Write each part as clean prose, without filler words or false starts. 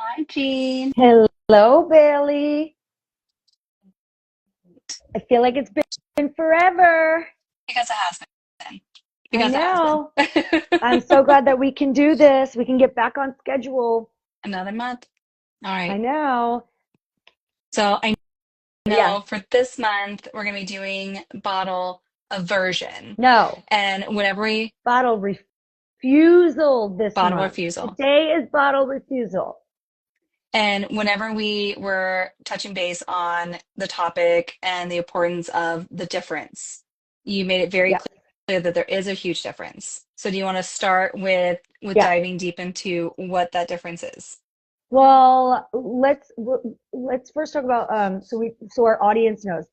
Hi, Jean. Hello, Bailey. I feel like it's been forever. Because it has been. I Because it has know. I'm been. so glad that we can do this. We can get back on schedule. Another month. All I right. know. So I Yeah. know for this month, we're going to be doing bottle aversion. No. And whenever we, Bottle refusal this bottle month. refusal. Today is bottle refusal. And whenever we were touching base on the topic and the importance of the difference, you made it very Yeah. clear that there is a huge difference. So do you want to start with Yeah. diving deep into what that difference is? Well, let's first talk about so our audience knows.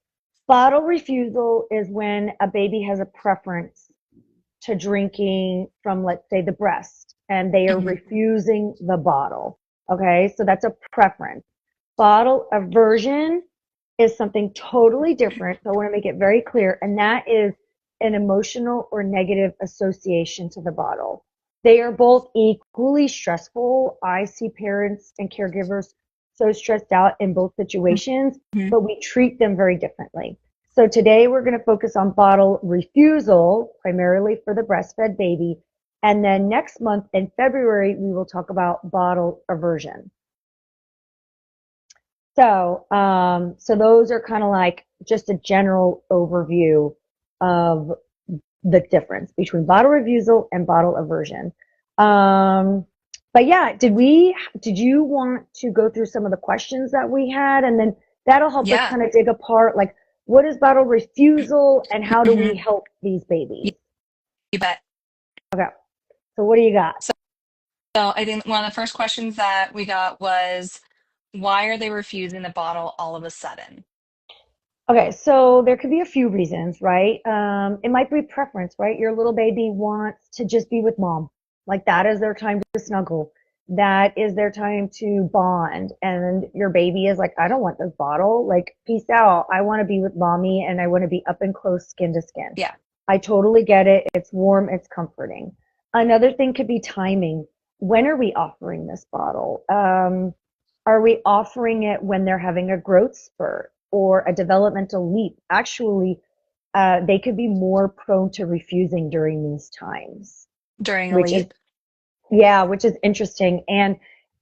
Bottle refusal is when a baby has a preference to drinking from, let's say, the breast, and they are Hmm. refusing the bottle. Okay, so that's a preference. Bottle aversion is something totally different. So I want to make it very clear, and that is an emotional or negative association to the bottle. They are both equally stressful. I see parents and caregivers so stressed out in both situations, Hmm. but we treat them very differently. So today we're going to focus on bottle refusal, primarily for the breastfed baby. And then next month in February, we will talk about bottle aversion. So those are kind of like just a general overview of the difference between bottle refusal and bottle aversion. Um, but yeah, did you want to go through some of the questions that we had? And then that'll help us Yeah. kind of dig apart, like, what is bottle refusal and how do we Hmm. help these babies? You bet. Okay. So what do you got? So, so I think one of the first questions that we got was, why are they refusing the bottle all of a sudden? Okay, so there could be a few reasons, right? It might be preference, right? Your little baby wants to just be with mom. Like that is their time to snuggle. That is their time to bond. And your baby is like, I don't want this bottle. Like, peace out. I want to be with mommy and I want to be up and close, skin to skin. Yeah. I totally get it. It's warm, it's comforting. Another thing could be timing. When are we offering this bottle? Are we offering it when they're having a growth spurt or a developmental leap? Actually, they could be more prone to refusing during these times, During a which is, leap. yeah, which is interesting. And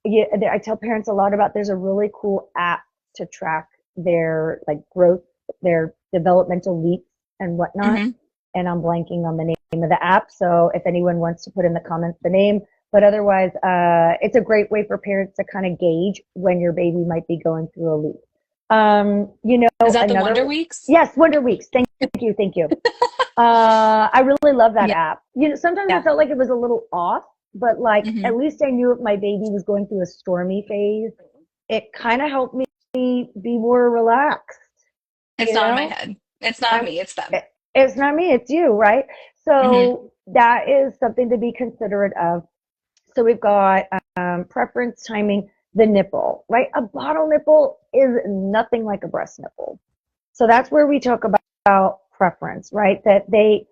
yeah, I tell parents a lot about there's a really cool app to track their like growth, their developmental leaps and whatnot. Hmm. And I'm blanking on the name of the app. So if anyone wants to put in the comments the name, but otherwise, it's a great way for parents to kind of gauge when your baby might be going through a loop. Is that the Another, Wonder Weeks? yes, Wonder Weeks. Thank you. I really love that Yeah. app. Sometimes I Yeah. felt like it was a little off, but like Hmm. at least I knew if my baby was going through a stormy phase, it kind of helped me be more relaxed, It's you not in my know? head. It's not I'm, me, it's them. it's not me, it's you, right? Hmm. So that is something to be considerate of. So we've got preference, timing, the nipple, right? A bottle nipple is nothing like a breast nipple. So that's where we talk about preference, right? That they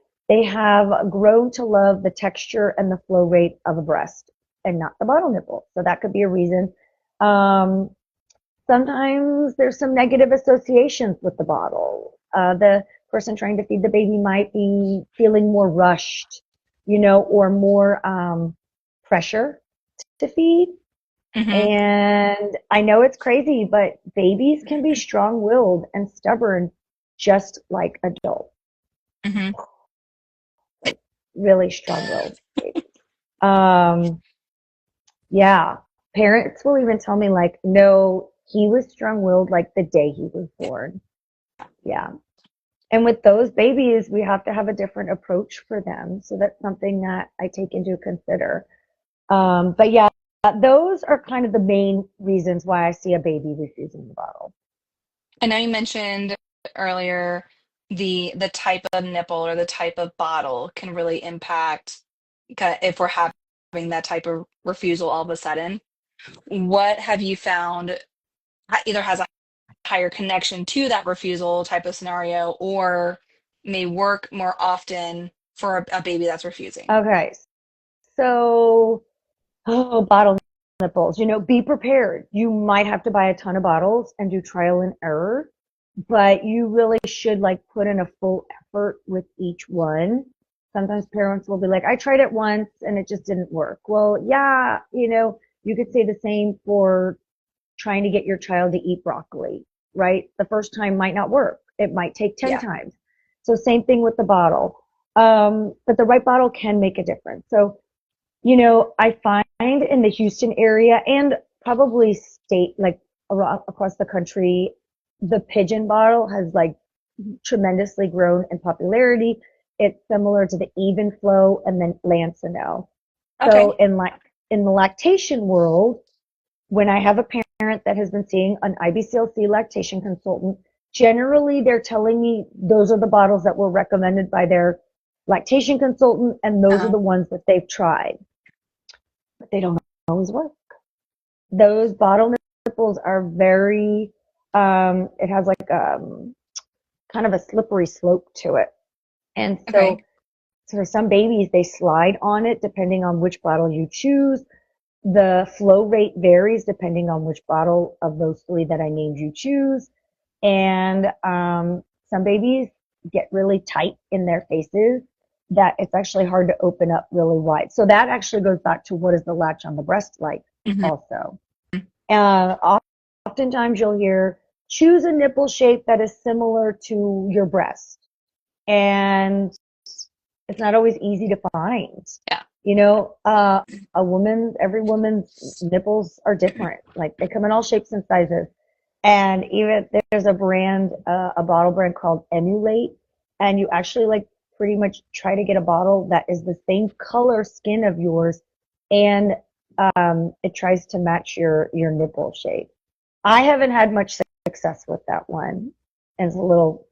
have grown to love the texture and the flow rate of a breast and not the bottle nipple. So that could be a reason. Um, Sometimes there's some negative associations with the bottle. The person trying to feed the baby might be feeling more rushed, or more pressure to feed. Hmm. And I know it's crazy, but babies can be strong-willed and stubborn just like adults, Hmm. like really strong-willed babies. Um, yeah, parents will even tell me like, no, he was strong-willed like the day he was born. Yeah. And with those babies, we have to have a different approach for them. So that's something that I take into consider. But yeah, those are kind of the main reasons why I see a baby refusing the bottle. I know you mentioned earlier the type of nipple or the type of bottle can really impact if we're having that type of refusal all of a sudden. What have you found either has a higher connection to that refusal type of scenario or may work more often for a baby that's refusing? Okay. So, bottle nipples. Be prepared. You might have to buy a ton of bottles and do trial and error, but you really should like put in a full effort with each one. Sometimes parents will be like, I tried it once and it just didn't work. Well, yeah, you could say the same for trying to get your child to eat broccoli, right? The first time might not work. It might take 10 Yeah. times. So same thing with the bottle. But the right bottle can make a difference. So, I find in the Houston area and probably state, like across the country, the pigeon bottle has like tremendously grown in popularity. It's similar to the even flow and then Lancino. So Okay. in the lactation world, when I have a parent that has been seeing an IBCLC lactation consultant, generally they're telling me those are the bottles that were recommended by their lactation consultant and those are Uh-huh. the ones that they've tried, but they don't always work. Those bottle nipples are very, it has like kind of a slippery slope to it. And Okay. so for some babies, they slide on it depending on which bottle you choose. The flow rate varies depending on which bottle of those three that I named you choose. And some babies get really tight in their faces that it's actually hard to open up really wide. So that actually goes back to what is the latch on the breast like Hmm. also. Uh, Oftentimes you'll hear choose a nipple shape that is similar to your breast. And it's not always easy to find. Yeah. You know, every woman's nipples are different. Like they come in all shapes and sizes. And even there's a brand, a bottle brand called Emulate, and you actually like pretty much try to get a bottle that is the same color skin of yours, and it tries to match your nipple shape. I haven't had much success with that one, and it's a little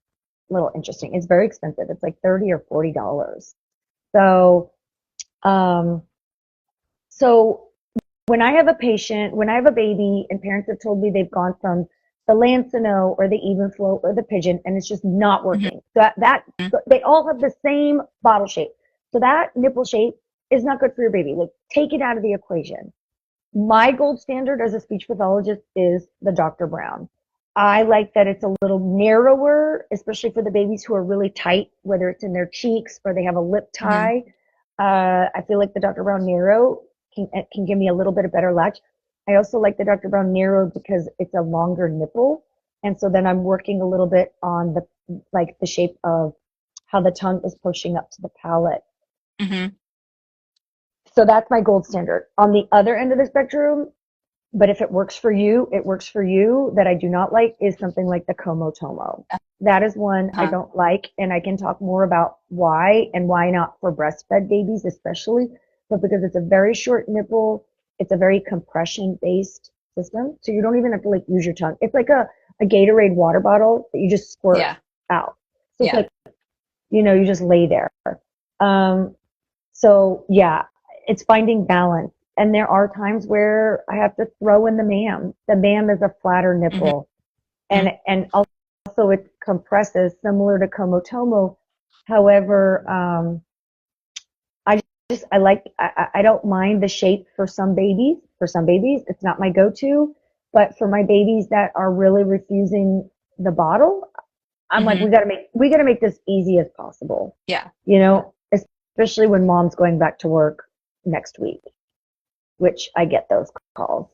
interesting. It's very expensive. It's like $30 or $40. So, um, so when I have a baby and parents have told me they've gone from the Lancino or the Even Flow or the Pigeon and it's just not Hmm. working. That they all have the same bottle shape. So that nipple shape is not good for your baby. Like take it out of the equation. My gold standard as a speech pathologist is the Dr. Brown. I like that it's a little narrower, especially for the babies who are really tight, whether it's in their cheeks or they have a lip Hmm. tie. I feel like the Dr. Brown Narrow can give me a little bit of better latch. I also like the Dr. Brown Narrow because it's a longer nipple, and so then I'm working a little bit on the shape of how the tongue is pushing up to the palate. Hmm. So that's my gold standard. On the other end of the spectrum, but if it works for you, it works for you. That I do not like is something like the Komotomo. That is one I Uh-huh. don't like, and I can talk more about why and why not for breastfed babies, especially. But because it's a very short nipple, it's a very compression based system, so you don't even have to like use your tongue. It's like a Gatorade water bottle that you just squirt Yeah. out. So it's Yeah. like you just lay there. Um, so yeah, it's finding balance. And there are times where I have to throw in the MAM. The MAM is a flatter Hmm. nipple, and also it compresses similar to Komotomo. However, I I don't mind the shape for some babies. For some babies, it's not my go-to, but for my babies that are really refusing the bottle, I'm like, Hmm. we gotta make this easy as possible. Yeah. Especially when mom's going back to work next week, which I get those calls.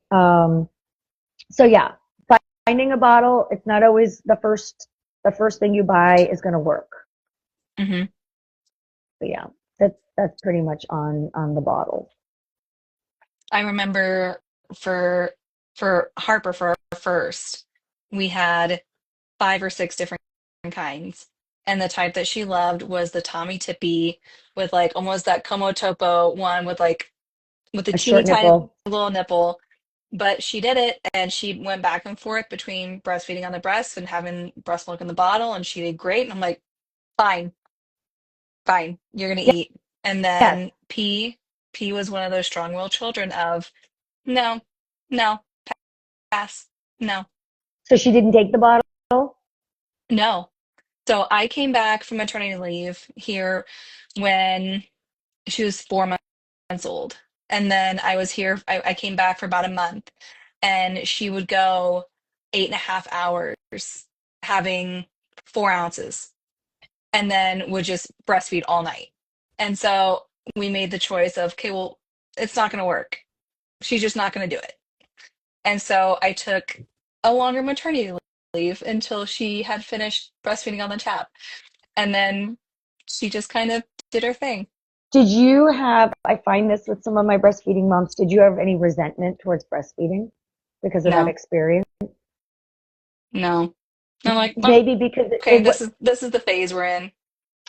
Um, so yeah, finding a bottle, it's not always the first thing you buy is going to work. Hmm. But yeah, that's pretty much on the bottles. I remember for for Harper for our first, we had 5 or 6 different kinds. And the type that she loved was the Tommy Tippy with like almost that Como Topo one with like with the A teeny short tiny nipple. little nipple. But she did it and she went back and forth between breastfeeding on the breast and having breast milk in the bottle and she did great. And I'm like, fine, fine, you're gonna eat. And Yes. then P was one of those strong-willed children of no, no, pass, no, So she didn't take the bottle. no. So I came back from maternity leave here when she was 4 months old. And then I was here, I came back for about a month, and she would go 8.5 hours having 4 ounces, and then would just breastfeed all night. And so we made the choice of, okay, well, it's not going to work. She's just not going to do it. And so I took a longer maternity leave until she had finished breastfeeding on the tap. And then she just kind of did her thing. Did you have, I find this with some of my breastfeeding moms, did you have any resentment towards breastfeeding because of that No, experience? no. I'm like, "Oh, Maybe because okay, this is the phase we're in."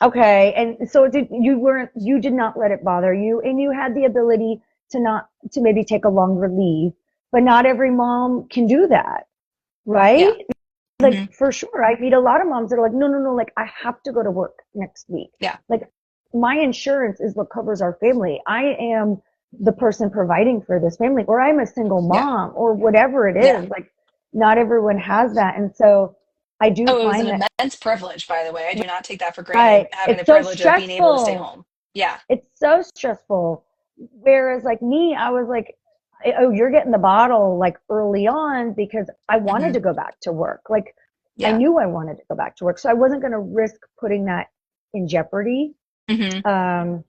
okay, and so you did not let it bother you, and you had the ability to not, to maybe take a longer leave, but not every mom can do that, Yeah. right? Hmm. Like for sure, I meet a lot of moms that are like, no, no, no, like I have to go to work next week. Yeah. Like my insurance is what covers our family. I am the person providing for this family, or I'm a single Yeah. mom, or whatever it Yeah. is. Like not everyone has that, and so I do Oh, it was an find that, immense privilege, by the way. I do not take that for granted, right, having it's the so privilege of being able to stay stressful. home. Yeah. It's so stressful. Whereas like me, I was like, oh, you're getting the bottle like early on because I wanted Hmm. to go back to work. Like I Yeah. knew I wanted to go back to work. So I wasn't going to risk putting that in jeopardy. Hmm. Um,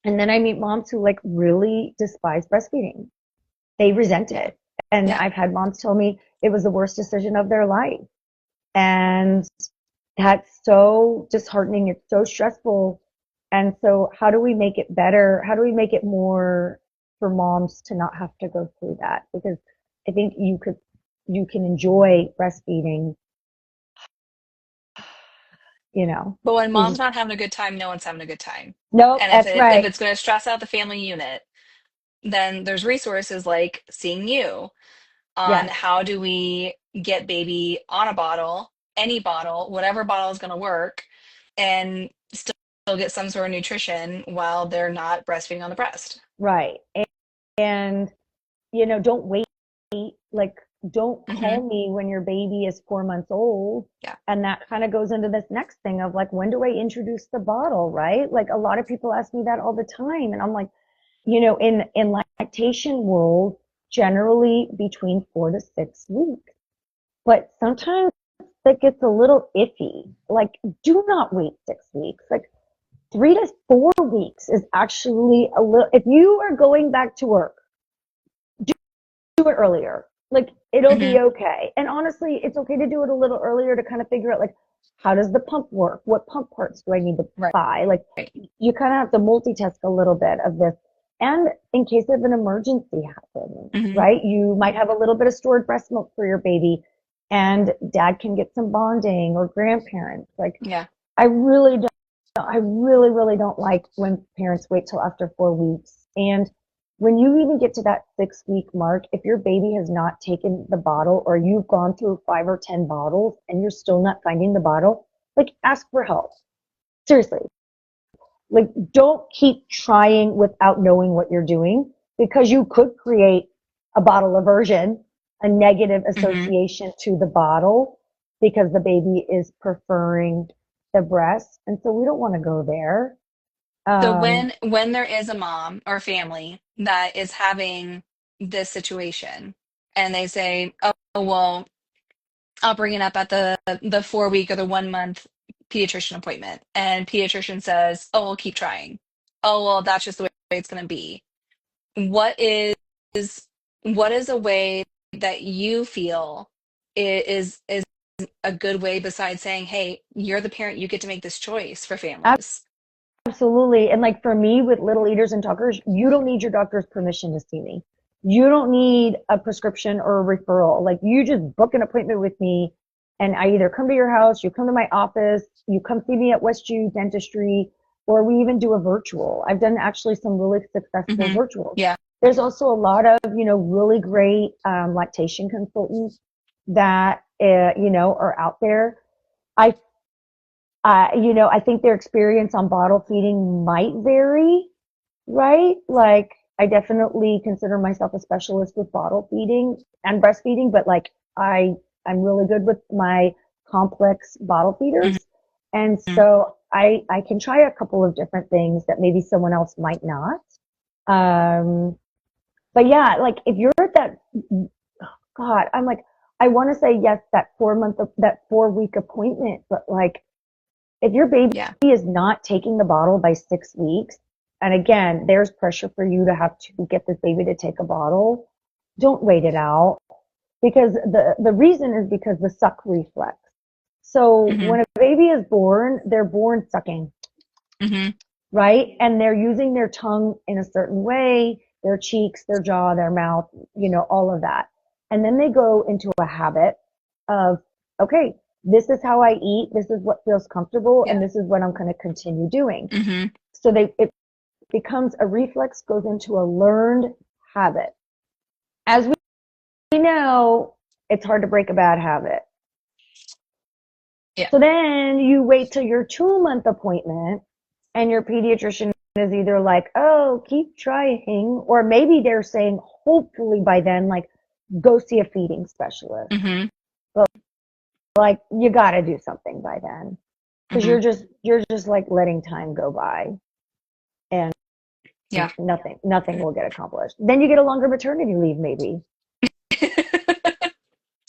and then I meet moms who like really despise breastfeeding. They resent Yeah. it. And Yeah. I've had moms tell me it was the worst decision of their life. And that's so disheartening. It's so stressful. And so how do we make it better? How do we make it more for moms to not have to go through that? Because I think you can enjoy breastfeeding, you know. But when You mom's just, not having a good time, no one's having a good time. nope, And if that's if right. it's going to stress out the family unit, then there's resources like seeing you on Yes, how do we get baby on a bottle, any bottle, whatever bottle is going to work, and still get some sort of nutrition while they're not breastfeeding on the breast. right. And don't wait. Like, don't Hmm. call me when your baby is 4 months old. Yeah. And that kind of goes into this next thing of like, when do I introduce the bottle, right? Like a lot of people ask me that all the time. And I'm like, in lactation world, generally between 4 to 6 weeks. But sometimes that gets a little iffy. Like, do not wait 6 weeks. Like 3 to 4 weeks is actually a little, if you are going back to work, do it earlier. Like it'll Hmm. be okay. And honestly, it's okay to do it a little earlier to kind of figure out like how does the pump work? What pump parts do I need to Right. buy? Like you kind of have to multitask a little bit of this. And in case of an emergency happens, Hmm. right? You might have a little bit of stored breast milk for your baby and dad can get some bonding or grandparents. Like Yeah. I really don't, I really, really don't like when parents wait till after 4 weeks. And when you even get to that 6 week mark, if your baby has not taken the bottle or you've gone through 5 or 10 bottles and you're still not finding the bottle, like ask for help. Seriously. Like don't keep trying without knowing what you're doing because you could create a bottle aversion, a negative Hmm. association to the bottle because the baby is preferring the breast. And so we don't want to go there. So Um, when there is a mom or family that is having this situation, and they say, "Oh, well, I'll bring it up at the 4 week or the 1 month pediatrician appointment," and pediatrician says, "Oh, we'll keep trying. Oh, well, that's just the way it's going to be." What what is a way that you feel is a good way besides saying, "Hey, you're the parent, you get to make this choice for families." Absolutely. And like for me with little eaters and talkers, you don't need your doctor's permission to see me. You don't need a prescription or a referral. Like you just book an appointment with me and I either come to your house, you come to my office, you come see me at Westview Dentistry, or we even do a virtual. I've done actually some really successful Hmm. virtuals. Yeah. There's also a lot of, really great lactation consultants that, are out there. I I think their experience on bottle feeding might vary, right? Like, I definitely consider myself a specialist with bottle feeding and breastfeeding, but like, I'm really good with my complex bottle Hmm. feeders. And so I can try a couple of different things that maybe someone else might not. Um, but yeah, like if you're at that, God, I'm like, I want to say yes, that 4 week appointment, but like if your baby Yeah. is not taking the bottle by 6 weeks, and again, there's pressure for you to have to get this baby to take a bottle, don't wait it out because the reason is because the suck reflex. So Hmm. when a baby is born, they're born sucking, Hmm. right? And they're using their tongue in a certain way, their cheeks, their jaw, their mouth, all of that. And then they go into a habit of, okay, this is how I eat, this is what feels comfortable, and Yeah. this is what I'm going to continue doing. Hmm. So it becomes a reflex, goes into a learned habit. As we know, it's hard to break a bad habit. Yeah. So then you wait till your 2 month appointment and your pediatrician is either like, oh, keep trying, or maybe they're saying, hopefully by then, like, go see a feeding specialist. Hmm. But like, you got to do something by then because Hmm. you're just like letting time go by and Yeah. nothing will get accomplished. Then you get a longer maternity leave, maybe.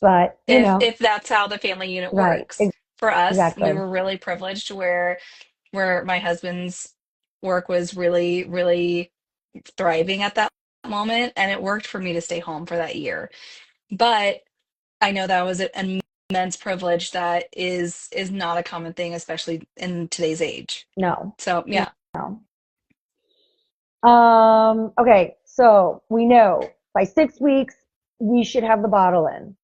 But, If that's how the family unit right, works. For us, we exactly. were really privileged where my husband's work was really, really thriving at that moment, and it worked for me to stay home for that year. But I know that was an immense privilege that is not a common thing, especially in today's age. No, So no, yeah. no. Okay, so we know by 6 weeks we should have the bottle in.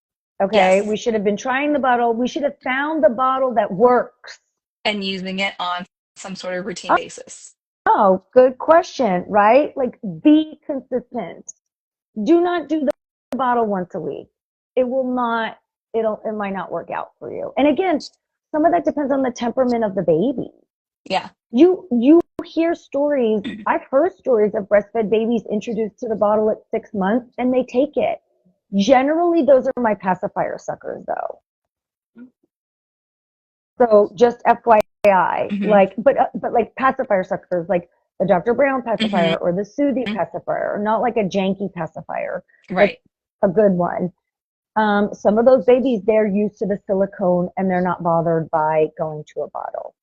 Okay, we Yes. should have been trying the bottle. We should have found the bottle that works. And using it on some sort of routine basis. Oh, good question, right? Like be consistent. Do not do the bottle once a week. It will not, it might not work out for you. And again, some of that depends on the temperament of the baby. Yeah. You hear stories. I've heard stories of breastfed babies introduced to the bottle at 6 months and they take it. Generally, those are my pacifier suckers, though. So just FYI, Hmm. like, but like pacifier suckers, like the Dr. Brown Hmm. pacifier or the Soothie pacifier, or not like a janky pacifier, like Right. a good one. Some of those babies, they're used to the silicone and they're not bothered by going to a bottle.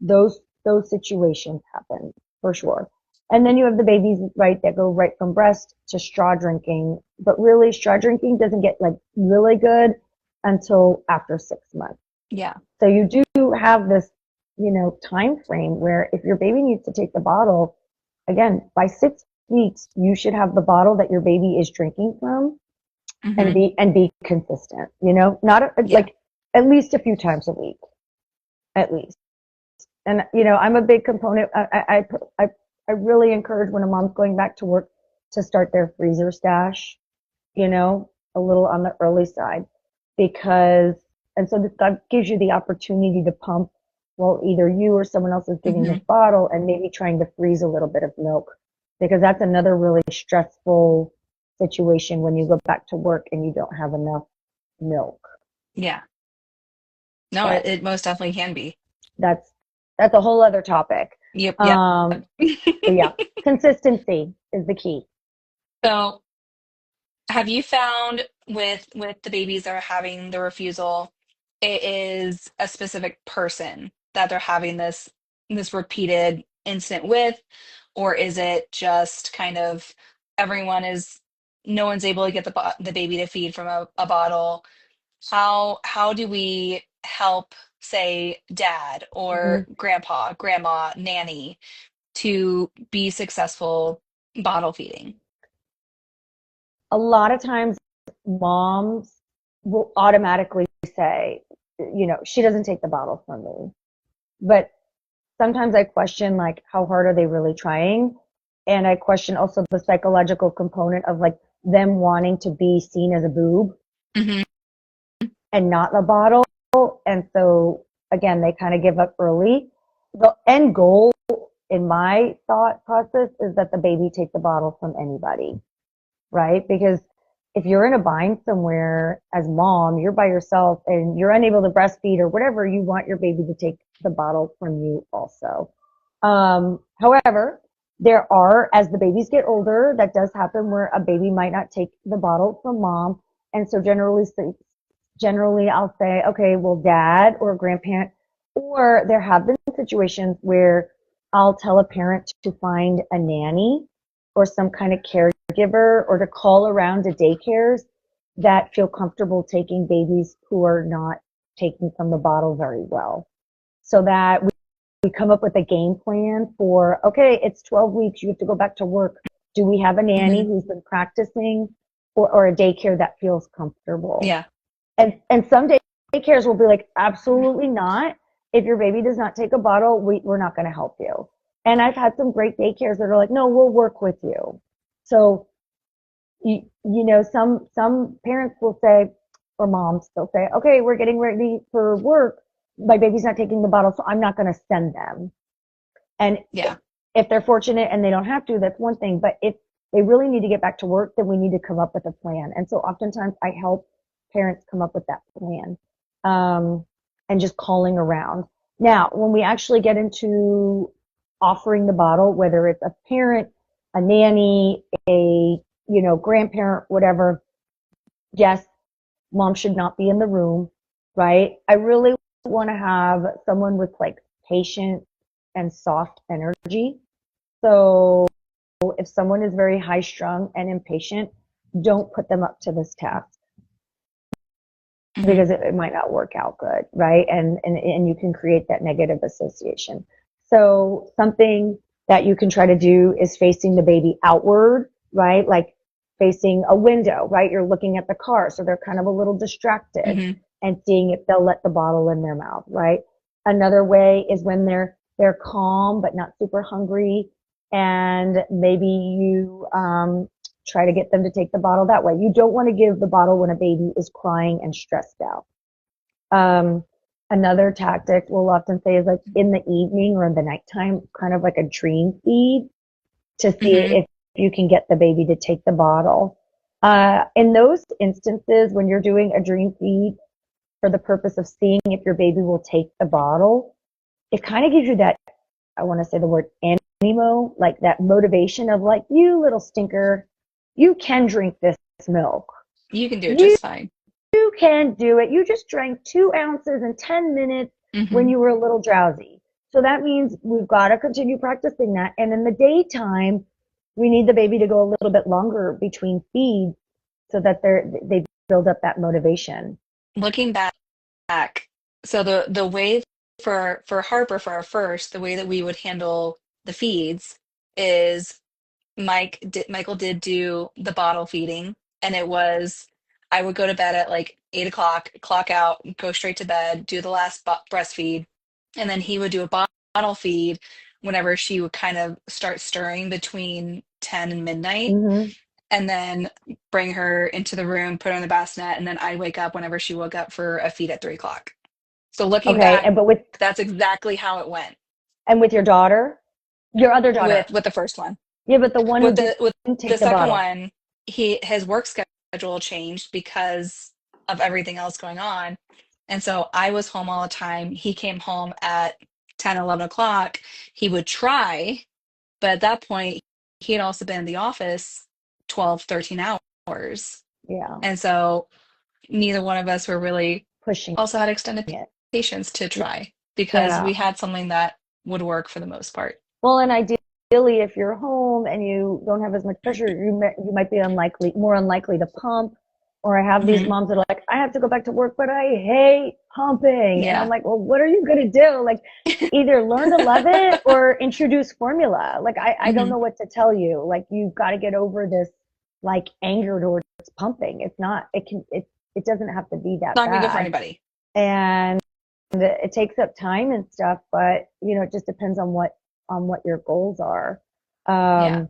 Those situations happen for sure. And then you have the babies, right, that go right from breast to straw drinking. But really, straw drinking doesn't get like really good until after 6 months. Yeah. So you do have this, time frame where if your baby needs to take the bottle, again, by 6 weeks, you should have the bottle that your baby is drinking from and Hmm. be consistent, not Yeah. like at least a few times a week, at least. And I'm a big component. I really encourage when a mom's going back to work to start their freezer stash, a little on the early side because, and so that gives you the opportunity to pump while either you or someone else is giving Hmm. this bottle and maybe trying to freeze a little bit of milk because that's another really stressful situation when you go back to work and you don't have enough milk. Yeah. No, But it most definitely can be. that's that's a whole other topic. Yep. Yep. Um, but yeah, consistency is the key. So have you found with the babies that are having the refusal, it is a specific person that they're having this repeated incident with, or is it just kind of everyone is no one's able to get the baby to feed from a bottle? How do we help, say, dad or Mhm. grandpa, grandma, nanny to be successful bottle feeding? A lot of times moms will automatically say, she doesn't take the bottle from me. But sometimes I question like how hard are they really trying? And I question also the psychological component of like them wanting to be seen as a boob Hmm. and not the bottle. And so again, they kind of give up early. The end goal in my thought process is that the baby take the bottle from anybody, right? Because if you're in a bind somewhere as mom, you're by yourself and you're unable to breastfeed or whatever, you want your baby to take the bottle from you also. However, There are, as the babies get older, that does happen where a baby might not take the bottle from mom. And so generally I'll say, okay, well, dad or grandparent, or there have been situations where I'll tell a parent to find a nanny or some kind of caregiver or to call around to daycares that feel comfortable taking babies who are not taking from the bottle very well. So that we come up with a game plan for, okay, it's 12 weeks, you have to go back to work. Do we have a nanny Hmm. who's been practicing or a daycare that feels comfortable? Yeah. And some daycares will be like, absolutely not. If your baby does not take a bottle, we're not going to help you. And I've had some great daycares that are like, no, we'll work with you. So, some parents will say, or moms, they'll say, okay, we're getting ready for work. My baby's not taking the bottle, so I'm not going to send them. And Yeah. if they're fortunate and they don't have to, that's one thing. But if they really need to get back to work, then we need to come up with a plan. And so oftentimes I help parents come up with that plan, um, and just calling around. Now, when we actually get into offering the bottle, whether it's a parent, a nanny, a grandparent, whatever, yes, mom should not be in the room, right? I really want to have someone with like patient and soft energy. So if someone is very high strung and impatient, don't put them up to this task Hmm. because it might not work out good, right? And you can create that negative association. So something that you can try to do is facing the baby outward, right? Like facing a window, right? You're looking at the car, so they're kind of a little distracted Hmm. and seeing if they'll let the bottle in their mouth, right? Another way is when they're calm but not super hungry, and maybe you try to get them to take the bottle that way. You don't want to give the bottle when a baby is crying and stressed out. Um, Another tactic we'll often say is like in the evening or in the nighttime, kind of like a dream feed to see Hmm. if you can get the baby to take the bottle. In those instances, when you're doing a dream feed for the purpose of seeing if your baby will take the bottle, it kind of gives you that, I want to say the word animo, like that motivation of like, you little stinker, you can drink this milk. You can do it You just fine. can do it. You just drank 2 ounces in 10 minutes when Hmm. you were a little drowsy. So that means we've got to continue practicing that. And in the daytime, we need the baby to go a little bit longer between feeds so that they build up that motivation. Looking back, so the way for Harper for our first, the way that we would handle the feeds is Michael did do the bottle feeding, and it was I would go to bed at like 8 o'clock, clock out, go straight to bed, do the last breastfeed, and then he would do a bottle feed whenever she would kind of start stirring between 10 and midnight, Hmm. and then bring her into the room, put her in the bassinet, and then I'd wake up whenever she woke up for a feed at 3 o'clock. So looking Okay. back, And, but with, that's exactly how it went and with your daughter, your other daughter. with the first one. Yeah, but the one who With didn't the take the second bottle. one, his work schedule changed because of everything else going on. And so I was home all the time. He came home at 10, 11 o'clock. He would try, but at that point, he had also been in the office 12, 13 hours. Yeah. And so neither one of us were really Pushing also had extended it. patience to try because Yeah. we had something that would work for the most part. Well, and ideally, if you're home and you don't have as much pressure, you might be more unlikely to pump. Or I have these Hmm. moms that are like, I have to go back to work, but I hate pumping. And I'm Yeah. like, well, what are you going to do? Like, either learn to love it or introduce formula. Like, I don't Hmm. know what to tell you. Like, you've got to get over this, like, anger towards pumping. It's not, it doesn't have to be that Not gonna be good for bad. anybody. And it takes up time and stuff, but it just depends on what your goals are. Yeah. Um,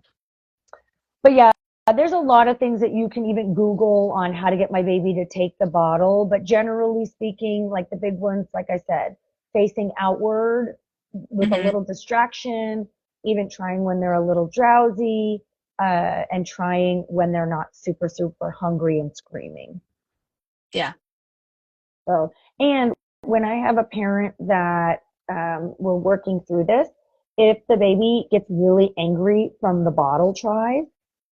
but yeah, there's a lot of things that you can even Google on how to get my baby to take the bottle. But generally speaking, like the big ones, like I said, facing outward with a Hmm. little distraction, even trying when they're a little drowsy, and trying when they're not super, super hungry and screaming. Yeah. So, and when I have a parent that we're working through this, if the baby gets really angry from the bottle tries,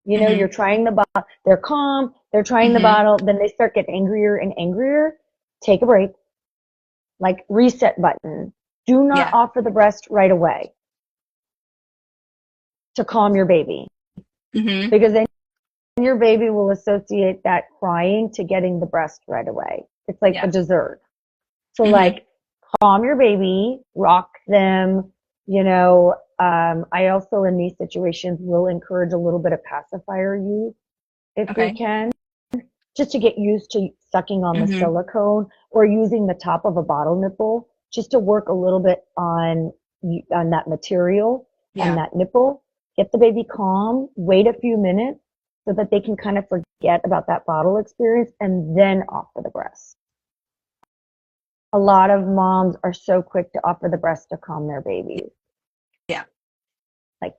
Hmm. you're trying the bottle, they're calm, they're trying the Hmm. bottle, then they start getting angrier and angrier, take a break, like reset button. Do not Yeah. offer the breast right away to calm your baby Hmm. because then your baby will associate that crying to getting the breast right away. It's like the Yeah. dessert. So Hmm. like calm your baby, rock them, I also in these situations will encourage a little bit of pacifier use if we Okay. can, just to get used to sucking on the Hmm. silicone or using the top of a bottle nipple just to work a little bit on that material and Yeah. that nipple. Get the baby calm, wait a few minutes so that they can kind of forget about that bottle experience and then offer the breast. A lot of moms are so quick to offer the breast to calm their babies. Yeah. Like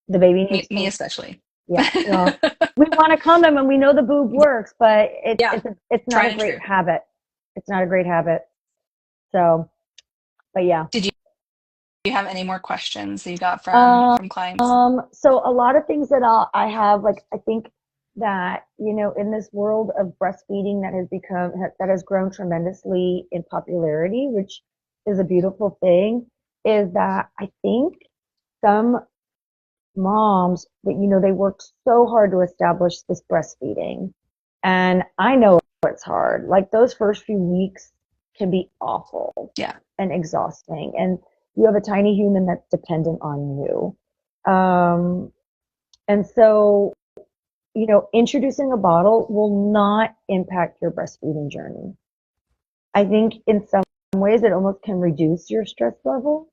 the baby Me, needs me to, especially. yeah, we want to calm them and we know the boob works, but Yeah. it's not a Tried and great true. habit. It's not a great habit. So, but yeah. Did you have any more questions that you got Um, from clients? so a lot of things that I have, like, I think that, in this world of breastfeeding that has grown tremendously in popularity, which is a beautiful thing, is that I think some moms that, they work so hard to establish this breastfeeding. And I know it's hard. Like those first few weeks can be awful Yeah. and exhausting. And you have a tiny human that's dependent on you. Um, and so, introducing a bottle will not impact your breastfeeding journey. I think in some ways it almost can reduce your stress level,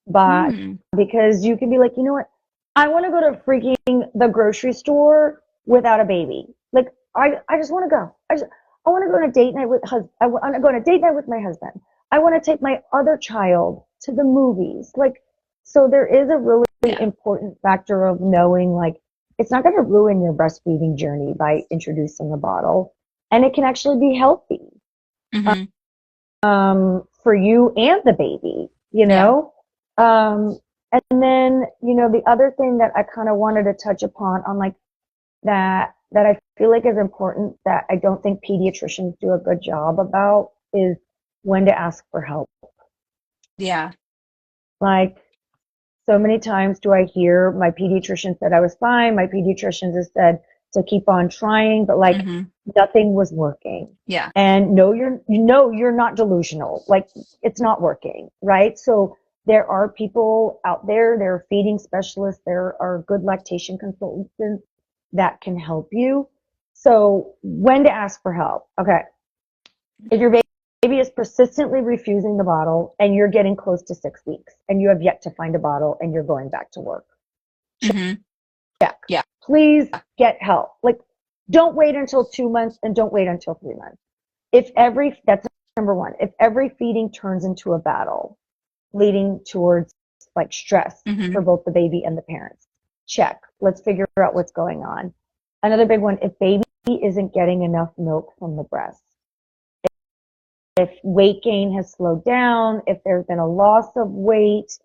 but Mm. because you can be like, you know what? I want to go to freaking the grocery store without a baby. Like I just want to go. I want to go on a date night with I want to go on a date night with my husband. I want to take my other child to the movies. Like, so there is a really Yeah. important factor of knowing like it's not going to ruin your breastfeeding journey by introducing a bottle, and it can actually be healthy Hmm. for you and the baby, Yeah. Um, and then, the other thing that I kind of wanted to touch upon on like that I feel like is important that I don't think pediatricians do a good job about is when to ask for help. Yeah. Like so many times do I hear my pediatrician said I was fine, my pediatrician has said to keep on trying, but like Hmm. nothing was working. Yeah. And no, you're not delusional. Like it's not working, right? So there are people out there, there are feeding specialists, there are good lactation consultants that can help you. So when to ask for help? Okay. If your baby is persistently refusing the bottle and you're getting close to 6 weeks and you have yet to find a bottle and you're going back to work, Hmm. check. Yeah. Please get help. Like, don't wait until 2 months and don't wait until 3 months. That's number one. If every feeding turns into a battle, leading towards like stress Hmm. for both the baby and the parents, check. Let's figure out what's going on. Another big one, if baby isn't getting enough milk from the breast, if weight gain has slowed down, if there's been a loss of weight,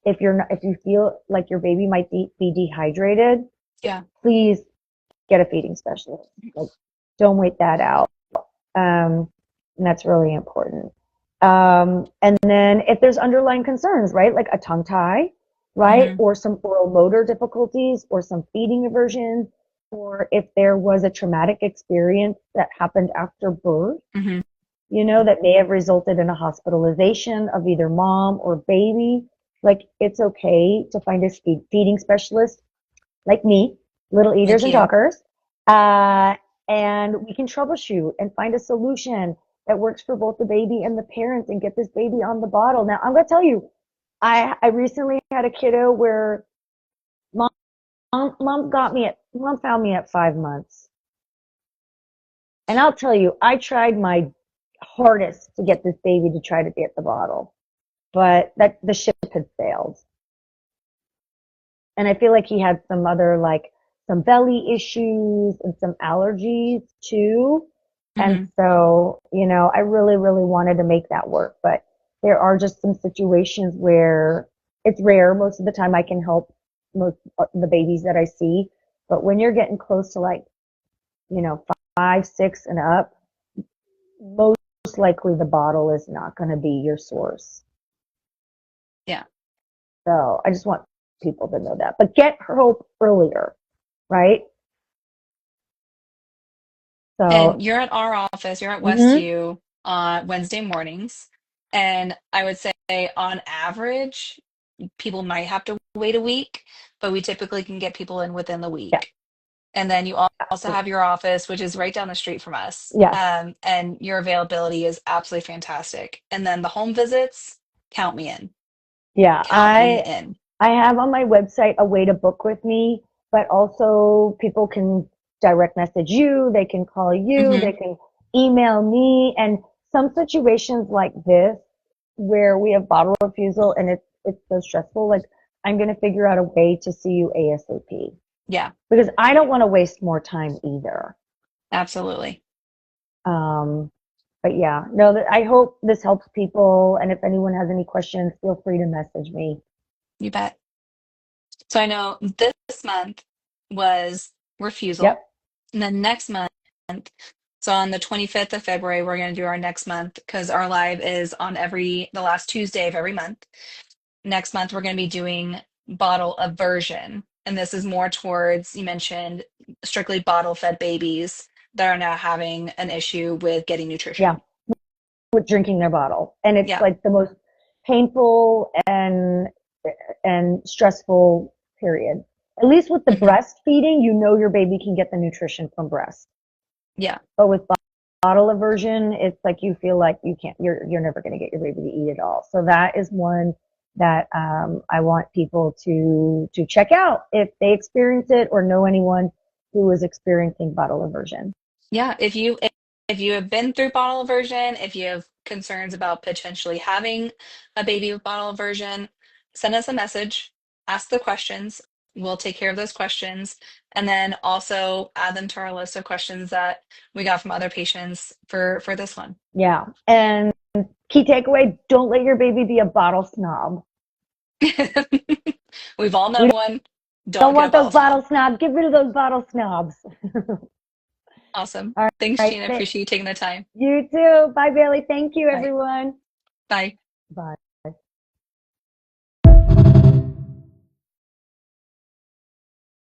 if you feel like your baby might be dehydrated, Yeah. please get a feeding specialist. Like, don't wait that out. And that's really important. And then if there's underlying concerns, right, like a tongue tie, right, Hmm. or some oral motor difficulties, or some feeding aversions, or if there was a traumatic experience that happened after birth, Hmm. that may have resulted in a hospitalization of either mom or baby, like it's okay to find a feeding specialist like me, little eaters Thank and you. talkers, uh, and we can troubleshoot and find a solution that works for both the baby and the parents and get this baby on the bottle. Now, I'm going to tell you, I recently had a kiddo where mom, mom found me at 5 months. And I'll tell you, I tried my hardest to get this baby to try to get the bottle, but that the ship had sailed. And I feel like he had some other like some belly issues and some allergies too. And Hmm. so, I really, really wanted to make that work, but there are just some situations where It's rare. Most of the time I can help most the babies that I see. But when you're getting close to like, 5, 6 and up, most likely the bottle is not going to be your source. Yeah. So I just want people to know that. But get help earlier, right? And So, you're at our office, you're at mhm, Westview on Wednesday mornings. And I would say on average, people might have to wait a week, but we typically can get people in within the yeah, week. And then you also have your office, which is right down the street from us. yes, And your availability is absolutely fantastic. And then the home visits, count me in. yeah. Count me I in. I have on my website a way to book with me, but also people can direct message you, they can call you, they Hmm. can email me, and some situations like this where we have bottle refusal and it's so stressful, like I'm gonna figure out a way to see you ASAP Yeah, because I don't want to waste more time either. absolutely. Um, but yeah, no, I hope this helps people, and if anyone has any questions, feel free to message me. You bet. So I know this month was refusal. Yep, And then next month, so on the 25th of February, we're going to do our next month because our live is on the last Tuesday of every month. Next month, we're going to be doing bottle aversion. And this is more towards, you mentioned, strictly bottle fed babies that are now having an issue with getting yeah, nutrition. with drinking their bottle, and it's Yeah. like the most painful and stressful period. At least with the Hmm. breastfeeding, your baby can get the nutrition from breast. Yeah. But with bottle aversion, it's like you feel like you're never going to get your baby to eat it all. So that is one that I want people to check out if they experience it or know anyone who is experiencing bottle aversion. Yeah, if you have been through bottle aversion, if you have concerns about potentially having a baby with bottle aversion, send us a message, ask the questions. We'll take care of those questions, and then also add them to our list of questions that we got from other patients for this one. Yeah. And key takeaway, don't let your baby be a bottle snob. We've all We known one. don't Don't get a want those bottle bottle snob. snobs. Get rid of those bottle snobs. Awesome. All Thanks, right. Gina. Appreciate you taking the time. You too. Bye, Bailey. Thank you, All right. everyone. Bye. Bye.